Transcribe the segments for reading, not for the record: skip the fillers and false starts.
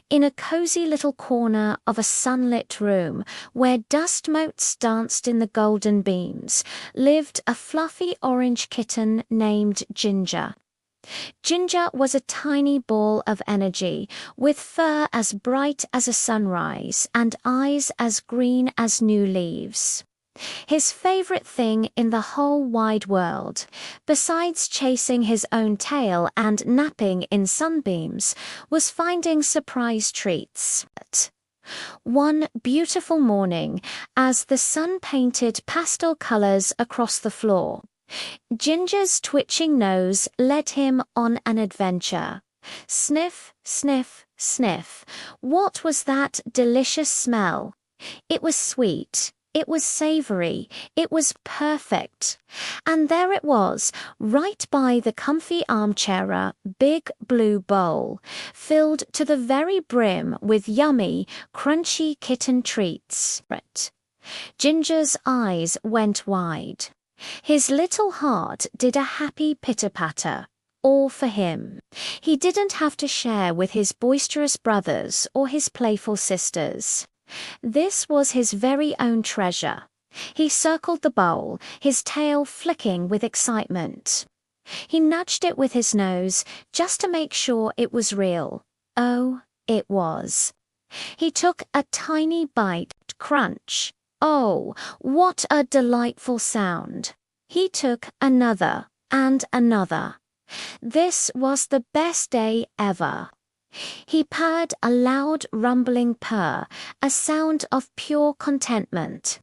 In a cozy little corner of a sunlit room, where dust motes danced in the golden beams, lived a fluffy orange kitten named Ginger. Ginger was a tiny ball of energy, with fur as bright as a sunrise and eyes as green as new leaves. His favorite thing in the whole wide world, besides chasing his own tail and napping in sunbeams, was finding surprise treats. One beautiful morning, as the sun painted pastel colors across the floor, Ginger's twitching nose led him on an adventure. Sniff, sniff, sniff. What was that delicious smell? It was sweet. It was savory. It was perfect. And there it was, right by the comfy armchair, big blue bowl, filled to the very brim with yummy, crunchy kitten treats. Ginger's eyes went wide. His little heart did a happy pitter-patter. All for him. He didn't have to share with his boisterous brothers or his playful sisters. This was his very own treasure. He circled the bowl, his tail flicking with excitement. He nudged it with his nose just to make sure it was real. Oh, it was. He took a tiny bite, crunch. Oh, what a delightful sound. He took another and another. This was the best day ever. He purred a loud rumbling purr, a sound of pure contentment.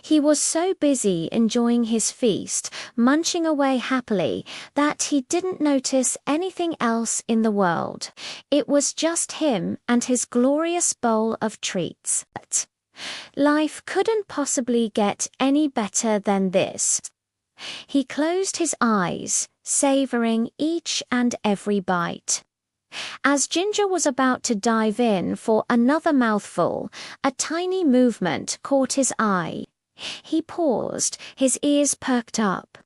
He was so busy enjoying his feast, munching away happily, that he didn't notice anything else in the world. It was just him and his glorious bowl of treats. Life couldn't possibly get any better than this. He closed his eyes, savoring each and every bite. As Ginger was about to dive in for another mouthful, a tiny movement caught his eye. He paused, his ears perked up.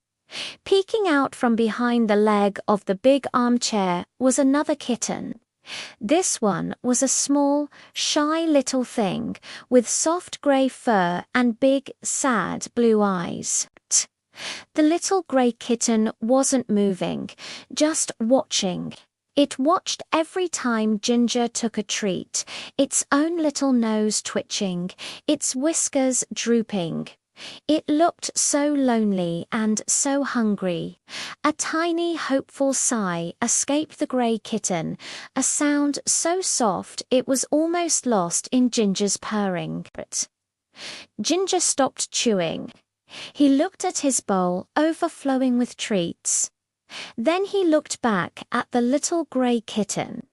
Peeking out from behind the leg of the big armchair was another kitten. This one was a small, shy little thing with soft grey fur and big, sad blue eyes. The little grey kitten wasn't moving, just watching. It watched every time Ginger took a treat, its own little nose twitching, its whiskers drooping. It looked so lonely and so hungry. A tiny, hopeful sigh escaped the grey kitten, a sound so soft it was almost lost in Ginger's purring. Ginger stopped chewing. He looked at his bowl, overflowing with treats. Then he looked back at the little grey kitten.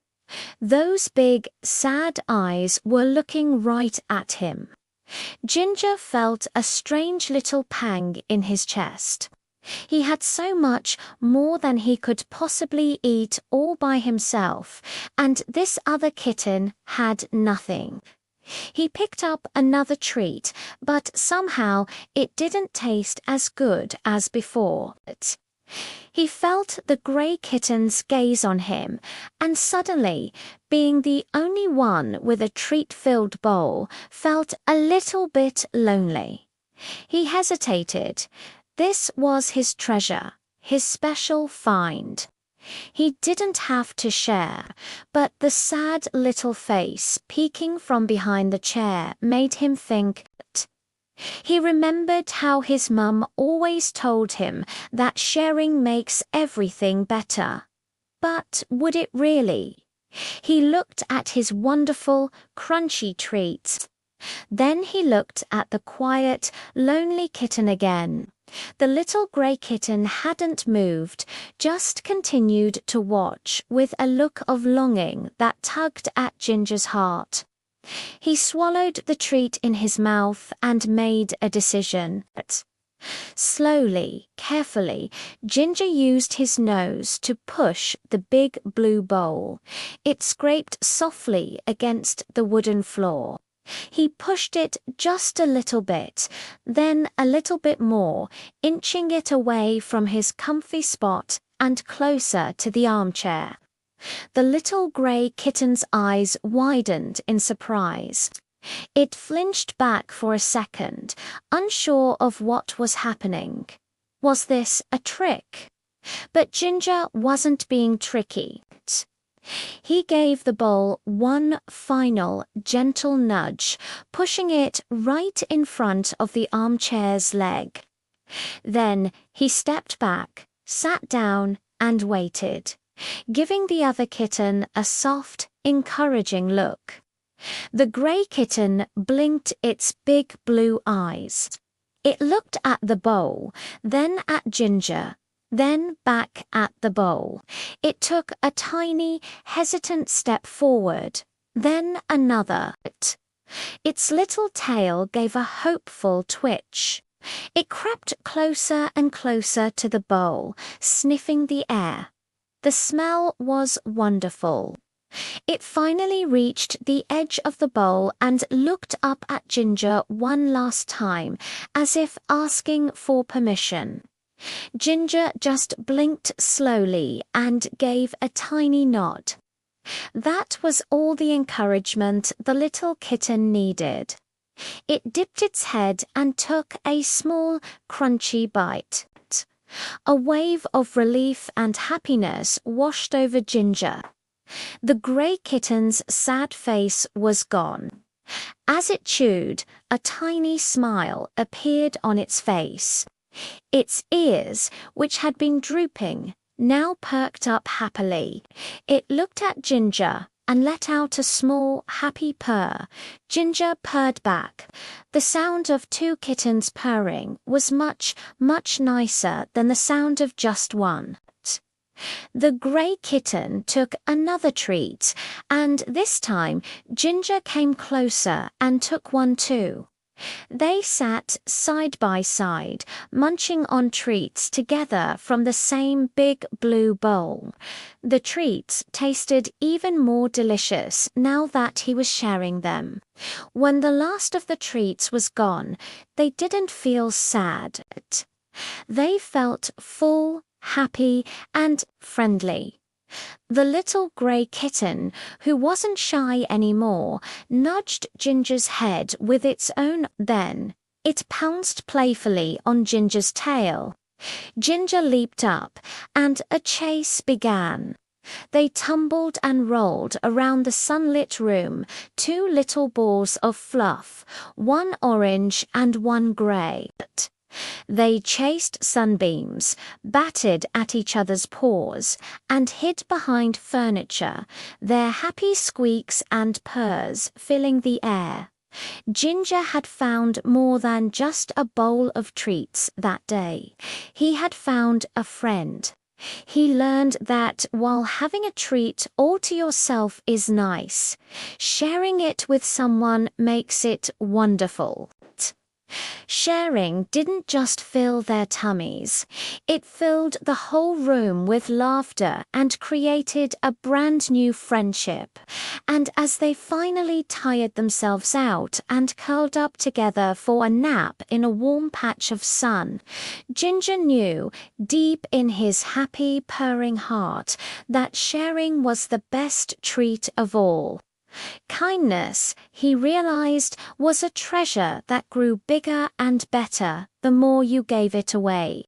Those big, sad eyes were looking right at him. Ginger felt a strange little pang in his chest. He had so much more than he could possibly eat all by himself, and this other kitten had nothing. He picked up another treat, but somehow it didn't taste as good as before. He felt the grey kitten's gaze on him, and suddenly, being the only one with a treat-filled bowl, felt a little bit lonely. He hesitated. This was his treasure, his special find. He didn't have to share, but the sad little face peeking from behind the chair made him think. He remembered how his mum always told him that sharing makes everything better. But would it really? He looked at his wonderful, crunchy treats. Then he looked at the quiet, lonely kitten again. The little grey kitten hadn't moved, just continued to watch with a look of longing that tugged at Ginger's heart. He swallowed the treat in his mouth and made a decision. Slowly, carefully, Ginger used his nose to push the big blue bowl. It scraped softly against the wooden floor. He pushed it just a little bit, then a little bit more, inching it away from his comfy spot and closer to the armchair. The little grey kitten's eyes widened in surprise. It flinched back for a second, unsure of what was happening. Was this a trick? But Ginger wasn't being tricky. He gave the bowl one final, gentle nudge, pushing it right in front of the armchair's leg. Then he stepped back, sat down, and waited, giving the other kitten a soft, encouraging look. The grey kitten blinked its big blue eyes. It looked at the bowl, then at Ginger, then back at the bowl. It took a tiny, hesitant step forward, then another. Its little tail gave a hopeful twitch. It crept closer and closer to the bowl, sniffing the air. The smell was wonderful. It finally reached the edge of the bowl and looked up at Ginger one last time, as if asking for permission. Ginger just blinked slowly and gave a tiny nod. That was all the encouragement the little kitten needed. It dipped its head and took a small, crunchy bite. A wave of relief and happiness washed over Ginger. The grey kitten's sad face was gone. As it chewed, a tiny smile appeared on its face. Its ears, which had been drooping, now perked up happily. It looked at Ginger and let out a small, happy purr. Ginger purred back. The sound of two kittens purring was much, much nicer than the sound of just one. The grey kitten took another treat, and this time Ginger came closer and took one too. They sat side by side, munching on treats together from the same big blue bowl. The treats tasted even more delicious now that he was sharing them. When the last of the treats was gone, they didn't feel sad. They felt full, happy, and friendly. The little grey kitten, who wasn't shy anymore, nudged Ginger's head with its own. Then it pounced playfully on Ginger's tail. Ginger leaped up, and a chase began. They tumbled and rolled around the sunlit room, two little balls of fluff, one orange and one grey. They chased sunbeams, batted at each other's paws, and hid behind furniture, their happy squeaks and purrs filling the air. Ginger had found more than just a bowl of treats that day. He had found a friend. He learned that while having a treat all to yourself is nice, sharing it with someone makes it wonderful. Sharing didn't just fill their tummies. It filled the whole room with laughter and created a brand new friendship. And as they finally tired themselves out and curled up together for a nap in a warm patch of sun, Ginger knew, deep in his happy, purring heart, that sharing was the best treat of all. Kindness, he realized, was a treasure that grew bigger and better the more you gave it away.